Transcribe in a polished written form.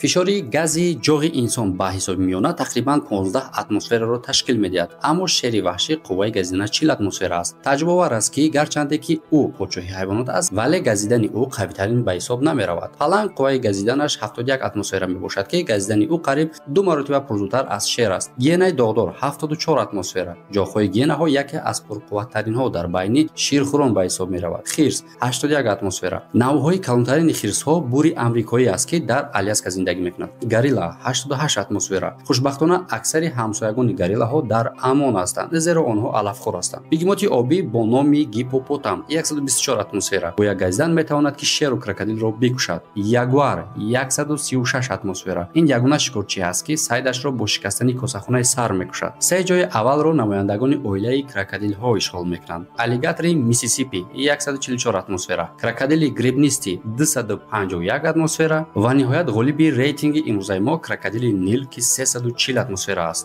фишори гази ҷоғи инсон ба ҳисоби миёна тақрибан 15 атмосфераро ташкил медиҳад. Аммо шери ваҳшӣ қувваи газидана 40 атмосфера аст. Таҷрибавар аст, ки гарчанде ки ӯ подшоҳи ҳайвонот аст, вале газидани ӯ қавитарин ба ҳисоб намеравад. Паланг қувваи газиданаш 71 атмосфера мебошад, ки газидани ӯ қариб 2 маротиба пурзудтар аз шер аст. Гиенаи доғдор 74 атмосфера. ҷохҳои гиенаҳо яке аз пурқувваттаринҳо дар байни ширхӯрон ба ҳисоб меравад. Хирс 81 атмосфера. Навъҳои калонтарини хирсҳо бури амрикоӣ аст, ки дар Аляска зиндагӣ мекунад. Горилла 88 атмосфера. хушбахтона аксари ҳамсоягони гориллаҳо дар амон ҳастанд, зеро онҳо алафхӯр ҳастанд. бегемоти обӣ бо номи гипопотам 124 атмосфера. гӯя газидан метавонад, ки шеру крокодилро бикушад. ягуар 136 атмосфера. ин ягона шикорчӣ аст, ки сайдашро бо шикастани косахонаи сар мекушад. се ҷои аввалро намояндагони оилаи крокодилҳо ишғол мекунанд. аллигатори Миссисипи 144 атмосфера. крокодили гребнисти 251 атмосфера ва ниҳоят ғолиби рейтинги имрӯзаи мо крокодили Нил, ки 340 атмосфера аст.